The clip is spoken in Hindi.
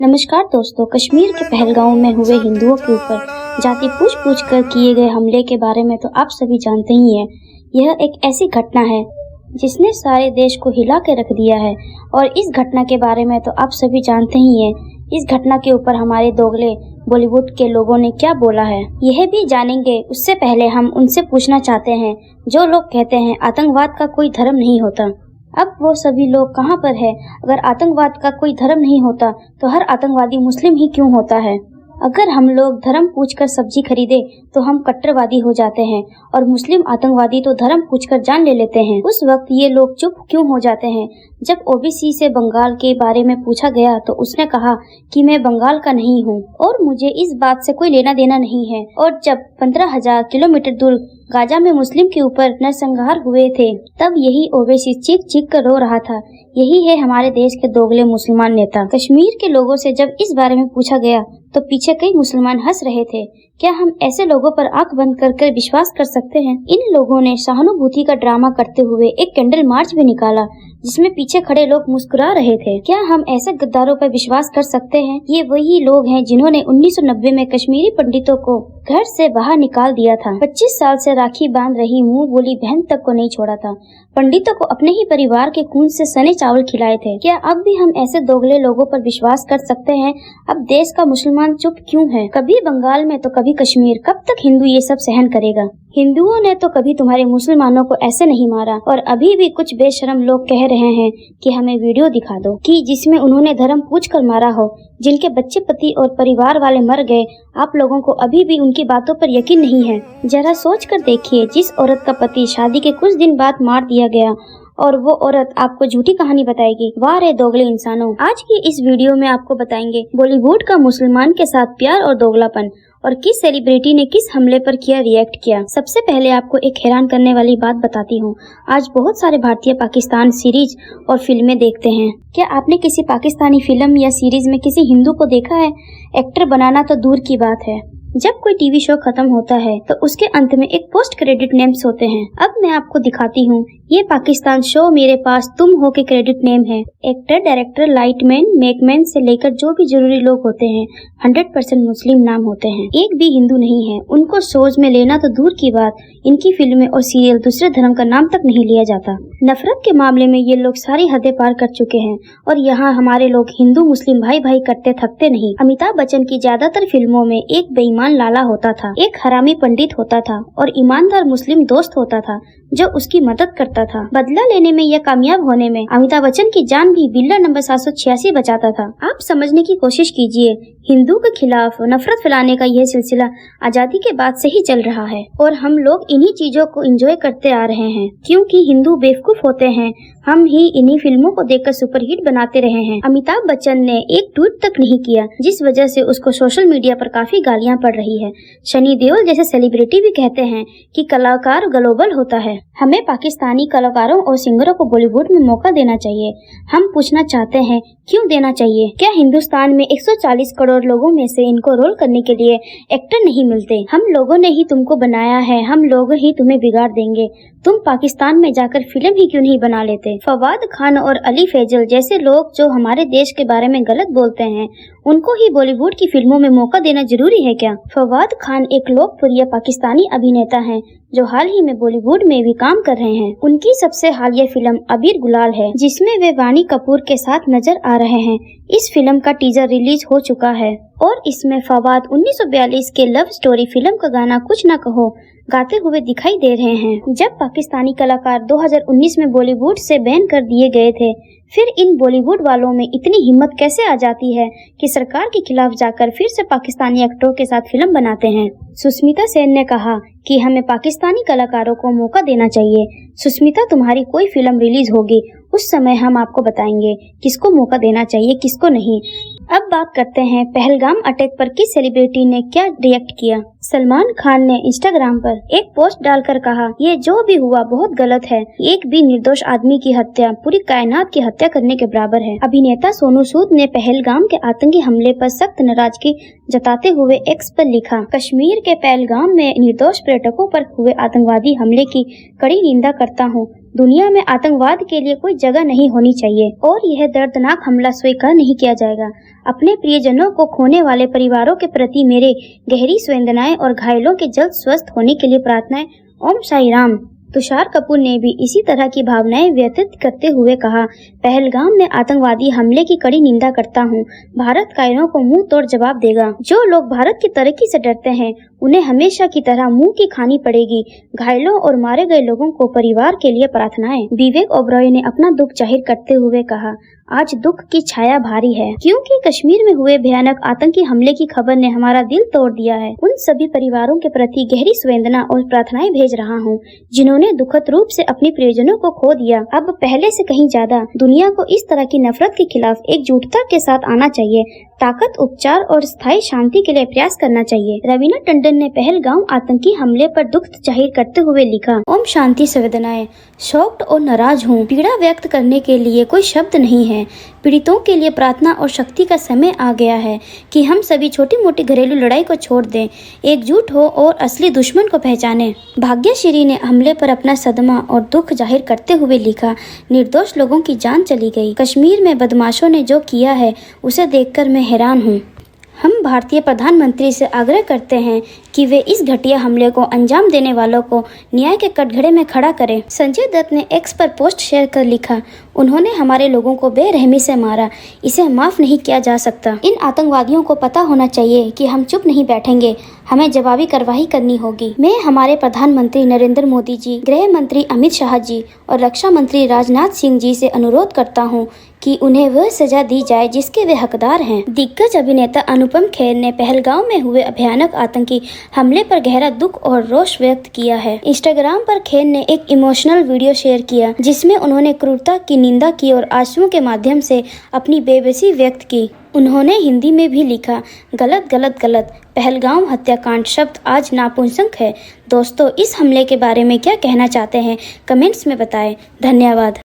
नमस्कार दोस्तों, कश्मीर के पहलगाम में हुए हिंदुओं के ऊपर जाति पूछ कर किए गए हमले के बारे में तो आप सभी जानते ही हैं। यह एक ऐसी घटना है जिसने सारे देश को हिला के रख दिया है और इस घटना के बारे में तो आप सभी जानते ही हैं। इस घटना के ऊपर हमारे दोगले बॉलीवुड के लोगों ने क्या बोला है, यह भी जानेंगे। उससे पहले हम उनसे पूछना चाहते हैं, जो लोग कहते हैं आतंकवाद का कोई धर्म नहीं होता, अब वो सभी लोग कहाँ पर है? अगर आतंकवाद का कोई धर्म नहीं होता तो हर आतंकवादी मुस्लिम ही क्यों होता है? अगर हम लोग धर्म पूछकर सब्जी खरीदे तो हम कट्टरवादी हो जाते हैं और मुस्लिम आतंकवादी तो धर्म पूछकर जान ले लेते हैं। उस वक्त ये लोग चुप क्यों हो जाते हैं? जब ओबीसी से बंगाल के बारे में पूछा गया तो उसने कहा कि मैं बंगाल का नहीं हूँ और मुझे इस बात से कोई लेना देना नहीं है। और जब 15,000 किलोमीटर दूर गाजा में मुस्लिम के ऊपर नरसंहार हुए थे, तब यही ओवैसी चीख चीख कर रो रहा था। यही है हमारे देश के दोगले मुसलमान नेता। कश्मीर के लोगों से जब इस बारे में पूछा गया तो पीछे कई मुसलमान हंस रहे थे। क्या हम ऐसे लोगों पर आंख बंद कर विश्वास कर सकते हैं? इन लोगों ने सहानुभूति का ड्रामा करते हुए एक कैंडल मार्च भी निकाला जिसमें पीछे खड़े लोग मुस्कुरा रहे थे। क्या हम ऐसे गद्दारों पर विश्वास कर सकते हैं? ये वही लोग हैं जिन्होंने 1990 में कश्मीरी पंडितों को घर से बाहर निकाल दिया था। 25 साल से राखी बांध रही मुंह बोली बहन तक को नहीं छोड़ा था। पंडितों को अपने ही परिवार के खून से सने चावल खिलाए थे। क्या अब भी हम ऐसे दोगले लोगों पर विश्वास कर सकते हैं? अब देश का मुसलमान चुप क्यों है? कभी बंगाल में तो कभी कश्मीर, कब तक हिंदू ये सब सहन करेगा? हिंदुओं ने तो कभी तुम्हारे मुसलमानों को ऐसे नहीं मारा और अभी भी कुछ बेशरम लोग कह रहे हैं कि हमें वीडियो दिखा दो कि जिसमें उन्होंने धर्म पूछकर मारा हो, जिनके बच्चे, पति और परिवार वाले मर गए। आप लोगों को अभी भी उनकी बातों पर यकीन नहीं है? जरा सोच कर देखिए, जिस औरत का पति शादी के कुछ दिन बाद मार दिया गया और वो औरत आपको झूठी कहानी बताएगी। वाह रे दोगले इंसानों। आज की इस वीडियो में आपको बताएंगे बॉलीवुड का मुसलमान के साथ प्यार और दोगलापन और किस सेलिब्रिटी ने किस हमले पर किया रिएक्ट किया। सबसे पहले आपको एक हैरान करने वाली बात बताती हूँ। आज बहुत सारे भारतीय पाकिस्तान सीरीज और फिल्में देखते हैं। क्या आपने किसी पाकिस्तानी फिल्म या सीरीज में किसी हिंदू को देखा है? एक्टर बनाना तो दूर की बात है, जब कोई टीवी शो खत्म होता है तो उसके अंत में एक पोस्ट क्रेडिट नेम्स होते हैं। अब मैं आपको दिखाती हूँ, ये पाकिस्तान शो मेरे पास तुम हो के क्रेडिट नेम है। एक्टर, डायरेक्टर, लाइटमैन, मेकमैन से लेकर जो भी जरूरी लोग होते हैं 100% मुस्लिम नाम होते हैं, एक भी हिंदू नहीं है। उनको शोज में लेना तो दूर की बात, इनकी फिल्में और सीरियल दूसरे धर्म का नाम तक नहीं लिया जाता। नफरत के मामले में ये लोग सारी हदें पार कर चुके हैं और यहाँ हमारे लोग हिंदू मुस्लिम भाई भाई करते थकते नहीं। अमिताभ बच्चन की ज्यादातर फिल्मों में एक बेईमान लाला होता था, एक हरामी पंडित होता था और ईमानदार मुस्लिम दोस्त होता था जो उसकी मदद करता था। बदला लेने में या कामयाब होने में अमिताभ बच्चन की जान भी बिल्ला नंबर 786 बचाता था। आप समझने की कोशिश कीजिए, हिंदू के खिलाफ नफरत फैलाने का यह सिलसिला आजादी के बाद से ही चल रहा है और हम लोग इन्हीं चीजों को एंजॉय करते आ रहे हैं क्योंकि हिंदू बेवकूफ होते हैं। हम ही इन्हीं फिल्मों को देखकर सुपरहिट बनाते रहे हैं। अमिताभ बच्चन ने एक ट्वीट तक नहीं किया, जिस वजह से उसको सोशल मीडिया पर काफी गालियां पड़ रही है। सनी देओल जैसे सेलिब्रिटी भी कहते हैं कि कलाकार ग्लोबल होता है। हमें पाकिस्तानी कलाकारों और सिंगरों को बॉलीवुड में मौका देना चाहिए। हम पूछना चाहते हैं, क्यों देना चाहिए? क्या हिंदुस्तान में 140 करोड़ लोगों में से इनको रोल करने के लिए एक्टर नहीं मिलते? हम लोगों ने ही तुमको बनाया है, हम लोग ही तुम्हें बिगाड़ देंगे। तुम पाकिस्तान में जाकर फिल्म ही क्यों नहीं बना लेते? फवाद खान और अली फैजल जैसे लोग जो हमारे देश के बारे में गलत बोलते हैं, उनको ही बॉलीवुड की फिल्मों में मौका देना जरूरी है क्या? फवाद खान एक लोकप्रिय पाकिस्तानी अभिनेता हैं जो हाल ही में बॉलीवुड में भी काम कर रहे हैं। उनकी सबसे हालिया फिल्म अबीर गुलाल है, जिसमें वे वानी कपूर के साथ नजर आ रहे हैं। इस फिल्म का टीजर रिलीज हो चुका है और इसमें फवाद 1942 के लव स्टोरी फिल्म का गाना कुछ न कहो गाते हुए दिखाई दे रहे हैं। जब पाकिस्तानी कलाकार 2019 में बॉलीवुड से बैन कर दिए गए थे, फिर इन बॉलीवुड वालों में इतनी हिम्मत कैसे आ जाती है कि सरकार के खिलाफ जाकर फिर से पाकिस्तानी एक्टरों के साथ फिल्म बनाते हैं? सुष्मिता सेन ने कहा कि हमें पाकिस्तानी कलाकारों को मौका देना चाहिए। सुष्मिता, तुम्हारी कोई फिल्म रिलीज होगी, उस समय हम आपको बताएंगे किसको मौका देना चाहिए, किसको नहीं। अब बात करते हैं पहलगाम अटैक पर किस सेलिब्रिटी ने क्या रिएक्ट किया। सलमान खान ने इंस्टाग्राम पर एक पोस्ट डालकर कहा, ये जो भी हुआ बहुत गलत है। एक भी निर्दोष आदमी की हत्या पूरी कायनात की हत्या करने के बराबर है। अभिनेता सोनू सूद ने पहलगाम के आतंकी हमले पर सख्त नाराजगी जताते हुए एक्स पर लिखा, कश्मीर के पहलगाम में निर्दोष पर्यटकों पर हुए आतंकवादी हमले की कड़ी निंदा करता हूँ। दुनिया में आतंकवाद के लिए कोई जगह नहीं होनी चाहिए और यह दर्दनाक हमला स्वीकार नहीं किया जाएगा। अपने प्रियजनों को खोने वाले परिवारों के प्रति मेरे गहरी संवेदनाएं और घायलों के जल्द स्वस्थ होने के लिए प्रार्थनाएं। ओम साई राम। तुषार कपूर ने भी इसी तरह की भावनाएं व्यक्त करते हुए कहा, पहलगाम में आतंकवादी हमले की कड़ी निंदा करता हूं। भारत कायरों को मुंह तोड़ जवाब देगा। जो लोग भारत की तरक्की से डरते हैं उन्हें हमेशा की तरह मुंह की खानी पड़ेगी। घायलों और मारे गए लोगों को परिवार के लिए प्रार्थनाएं। विवेक ओबरॉय ने अपना दुख जाहिर करते हुए कहा, आज दुख की छाया भारी है क्योंकि कश्मीर में हुए भयानक आतंकी हमले की खबर ने हमारा दिल तोड़ दिया है। उन सभी परिवारों के प्रति गहरी संवेदना और प्रार्थनाएं भेज रहा हूं जिन्होंने दुखद रूप से अपने प्रियजनों को खो दिया। अब पहले से कहीं ज्यादा दुनिया को इस तरह की नफरत के खिलाफ एकजुटता के साथ आना चाहिए। ताकत, उपचार और स्थायी शांति के लिए प्रयास करना चाहिए। रवीना टंडन ने पहलगाम आतंकी हमले पर दुख जाहिर करते हुए लिखा, ओम शांति संवेदनाएं। शॉक्ड और नाराज हूँ। पीड़ा व्यक्त करने के लिए कोई शब्द नहीं है। पीड़ितों के लिए प्रार्थना और शक्ति का समय आ गया है कि हम सभी छोटी मोटी घरेलू लड़ाई को छोड़ दें, एकजुट हो और असली दुश्मन को पहचानें। भाग्यश्री ने हमले पर अपना सदमा और दुख जाहिर करते हुए लिखा, निर्दोष लोगों की जान चली गई। कश्मीर में बदमाशों ने जो किया है उसे देखकर मैं हैरान हूँ। हम भारतीय प्रधानमंत्री से आग्रह करते हैं कि वे इस घटिया हमले को अंजाम देने वालों को न्याय के कटघरे में खड़ा करें। संजय दत्त ने एक्स पर पोस्ट शेयर कर लिखा, उन्होंने हमारे लोगों को बेरहमी से मारा, इसे माफ नहीं किया जा सकता। इन आतंकवादियों को पता होना चाहिए कि हम चुप नहीं बैठेंगे, हमें जवाबी कार्रवाई करनी होगी। मैं हमारे प्रधानमंत्री नरेंद्र मोदी जी, गृह मंत्री अमित शाह जी और रक्षा मंत्री राजनाथ सिंह जी से अनुरोध करता हूँ कि उन्हें वह सजा दी जाए जिसके वे हकदार हैं। दिग्गज अभिनेता अनुपम खेर ने पहलगाम में हुए भयानक आतंकी हमले पर गहरा दुख और रोष व्यक्त किया है। इंस्टाग्राम पर खेर ने एक इमोशनल वीडियो शेयर किया जिसमें उन्होंने क्रूरता की निंदा की और आंसुओं के माध्यम से अपनी बेबसी व्यक्त की। उन्होंने हिंदी में भी लिखा, गलत गलत गलत, पहलगाम हत्याकांड शब्द आज नापुंसक है। दोस्तों, इस हमले के बारे में क्या कहना चाहते हैं कमेंट्स में बताएं। धन्यवाद।